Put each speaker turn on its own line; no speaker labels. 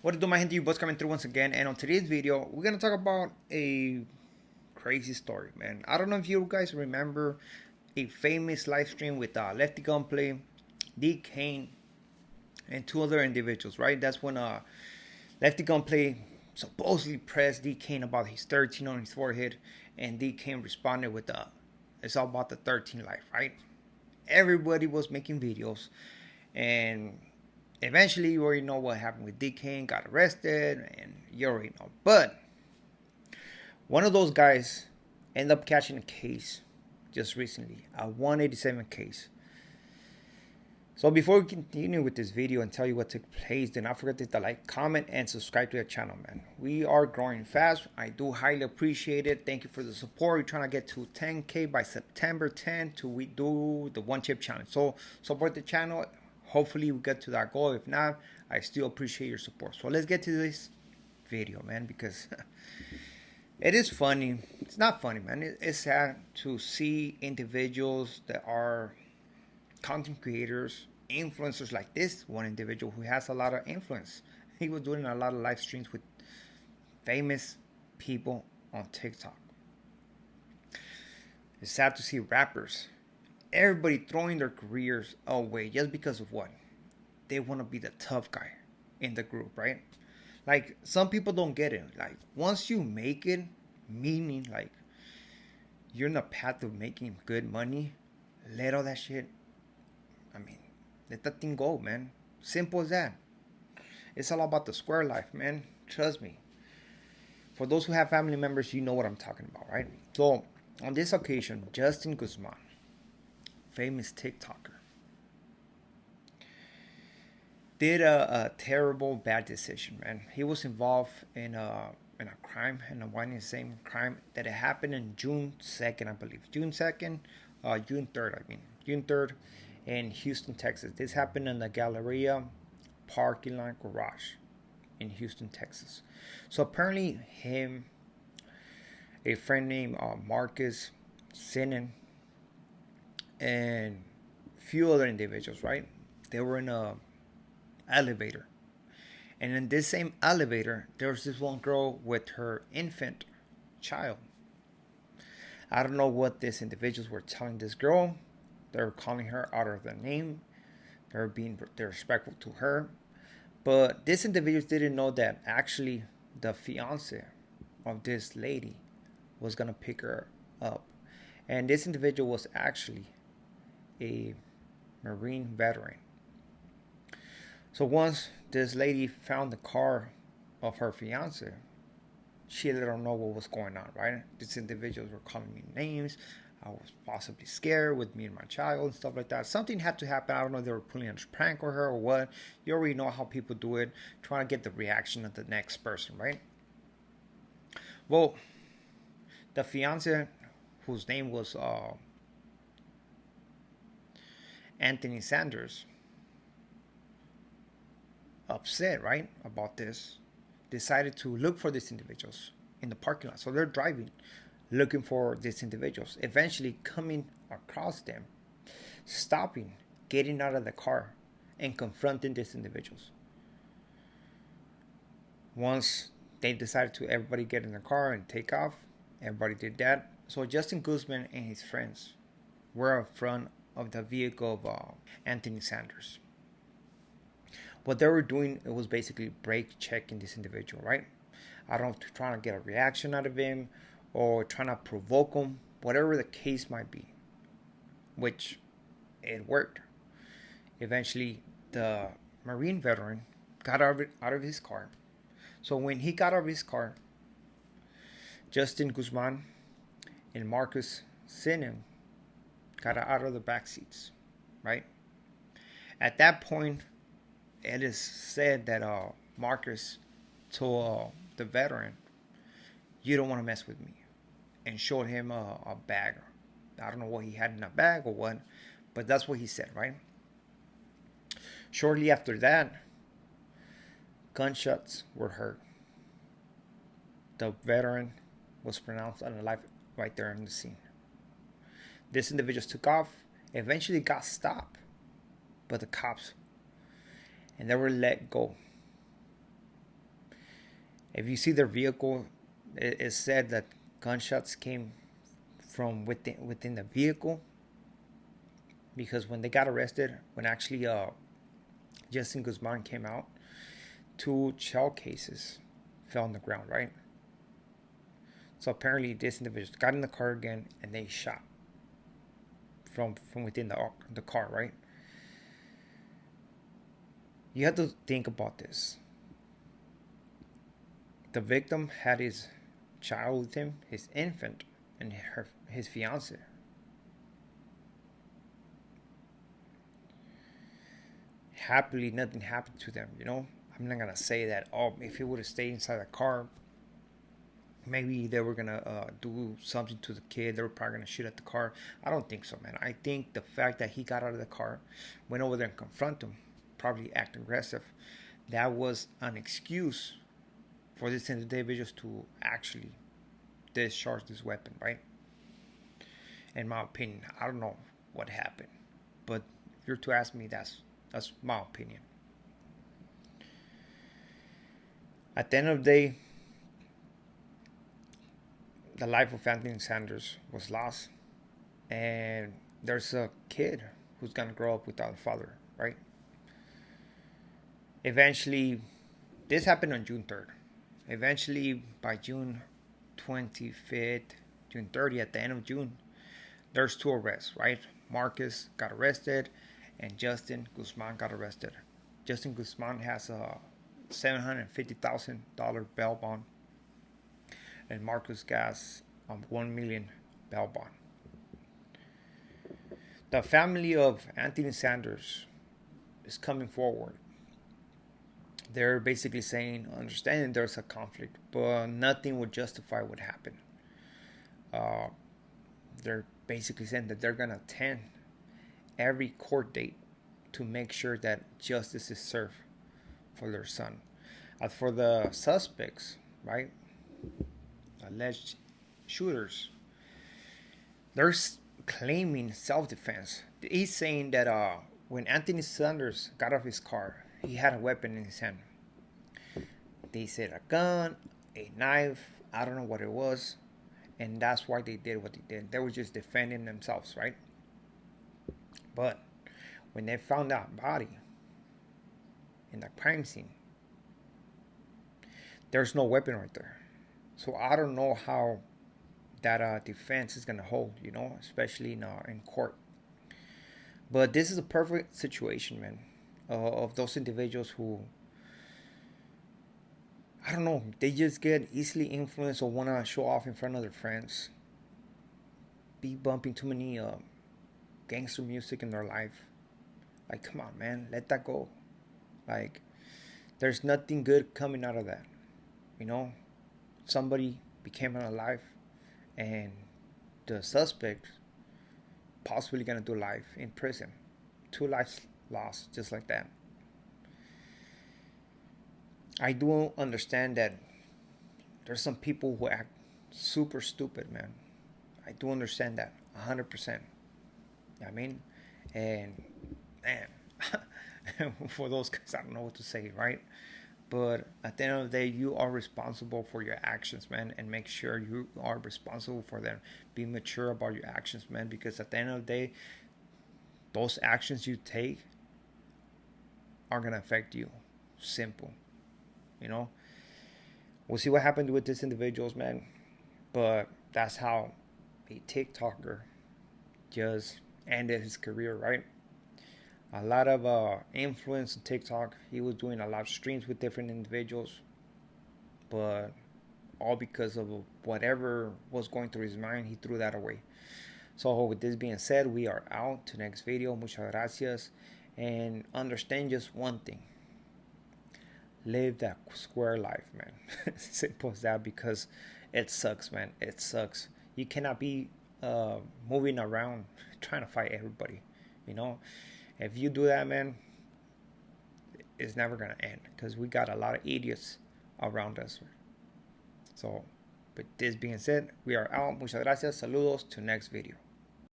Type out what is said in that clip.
What to do, my gente? You boys coming through once again, and on today's video, we're gonna talk about a crazy story, man. I don't know if you guys remember a famous live stream with Lefty Gunplay, D Kane, and two other individuals, right? That's when Lefty Gunplay supposedly pressed D Kane about his 13 on his forehead, and D Kane responded with "It's all about the 13 life," right? Everybody was making videos, and eventually you already know what happened with D Kane, got arrested, and you already know. But one of those guys ended up catching a case just recently, a 187 case. So before we continue with this video and tell you what took place, do not forget to hit the like, comment, and subscribe to the channel, man. We are growing fast. I do highly appreciate it. Thank you for the support. We're trying to get to 10K by September 10th to we do the one chip challenge. So support the channel. Hopefully we get to that goal. If not, I still appreciate your support. So let's get to this video, man, because it is funny. It's not funny, man. It's sad to see individuals that are content creators, influencers like this one individual who has a lot of influence. He was doing a lot of live streams with famous people on TikTok. It's sad to see rappers, everybody throwing their careers away just because of what? They want to be the tough guy in the group, right? Like, some people don't get it. Like, once you make it, meaning like you're in the path of making good money, let all that shit, let that thing go, man. Simple as that. It's all about the square life, man. Trust me. For those who have family members, you know what I'm talking about, right? So, on this occasion, Justin Guzman, famous TikToker, did a terrible, bad decision, man. He was involved in a crime, in a one and same crime that it happened in June 2nd, I believe. June 2nd, June 3rd, June 3rd in Houston, Texas. This happened in the Galleria parking lot garage in Houston, Texas. So apparently him, a friend named Marcus Sinan, and a few other individuals, right? They were in a elevator. And in this same elevator, there was this one girl with her infant child. I don't know what these individuals were telling this girl. They were calling her out of the name. They're being disrespectful to her. But these individuals didn't know that actually the fiance of this lady was going to pick her up. And this individual was actually a Marine veteran. So once this lady found the car of her fiance, she let her know what was going on, right? These individuals were calling me names. I was possibly scared with me and my child and stuff like that. Something had to happen. I don't know if they were pulling a prank on her or what. You already know how people do it, trying to get the reaction of the next person, right? Well, the fiance, whose name was Anthony Sanders, upset, right, about this, decided to look for these individuals in the parking lot. So they're driving, looking for these individuals, eventually coming across them, stopping, getting out of the car, and confronting these individuals. Once they decided to everybody get in the car and take off, everybody did that. So Justin Guzman and his friends were in front of the vehicle of Anthony Sanders. What they were doing, it was basically brake checking this individual, right? I don't know, trying to get a reaction out of him or trying to provoke him, whatever the case might be, which it worked. Eventually, the Marine veteran got out of his car. So when he got out of his car, Justin Guzman and Marcus Sinan got out of the back seats, right? At that point, it is said that Marcus told the veteran, "You don't want to mess with me," and showed him a bag. I don't know what he had in a bag or what, but that's what he said, right? Shortly after that, gunshots were heard. The veteran was pronounced unalive right there in the scene. This individual took off, eventually got stopped by the cops, and they were let go. If you see their vehicle, it said that gunshots came from within the vehicle, because when they got arrested, when actually Justin Guzman came out, 2 shell cases fell on the ground, right? So apparently this individual got in the car again and they shot from within the car, right? You have to think about this. The victim had his child with him, his infant, and his fiance. Happily, nothing happened to them. I'm not gonna say that. Oh, if he would have stayed inside the car, maybe they were gonna do something to the kid. They were probably gonna shoot at the car. I don't think so, man. I think the fact that he got out of the car, went over there and confronted him, probably act aggressive, that was an excuse for this individuals to actually discharge this weapon, right? In my opinion, I don't know what happened, but if you're to ask me, that's my opinion. At the end of the day, the life of Anthony Sanders was lost, and there's a kid who's gonna grow up without a father, right? Eventually, this happened on June 3rd. Eventually, by June 25th, June 30th, at the end of June, there's 2 arrests, right? Marcus got arrested, and Justin Guzman got arrested. Justin Guzman has a $750,000 bail bond, and Marcus gas $1 million bail bond. The family of Anthony Sanders is coming forward. They're basically saying, understanding there's a conflict, but nothing would justify what happened. They're basically saying that they're gonna attend every court date to make sure that justice is served for their son. As for the suspects, right, alleged shooters, they're claiming self-defense. He's saying that when Anthony Sanders got off his car, he had a weapon in his hand. They said a gun, a knife, I don't know what it was, and that's why they did what they did. They were just defending themselves, right? But when they found that body in the crime scene, there's no weapon right there. So I don't know how that defense is gonna hold, especially in court. But this is a perfect situation, man, of those individuals who, I don't know, they just get easily influenced or want to show off in front of their friends. Be bumping too many gangster music in their life. Like, come on, man, let that go. Like, there's nothing good coming out of that. Somebody became alive, and the suspect possibly gonna do life in prison. 2 lives lost, just like that. I do understand that there's some people who act super stupid, man. I do understand that 100%. You know what I mean? And man, for those guys, I don't know what to say, right? But at the end of the day, you are responsible for your actions, man, and make sure you are responsible for them. Be mature about your actions, man, because at the end of the day, those actions you take are gonna affect you. Simple. We'll see what happened with these individuals, man. But that's how a TikToker just ended his career, right? A lot of influence on TikTok. He was doing a lot of streams with different individuals, but all because of whatever was going through his mind, he threw that away. So with this being said, we are out to next video. Muchas gracias. And understand just one thing. Live that square life, man. Simple as that, because it sucks, man. It sucks. You cannot be moving around trying to fight everybody. If you do that, man, it's never gonna end, because we got a lot of idiots around us. So with this being said, we are out. Muchas gracias. Saludos to next video.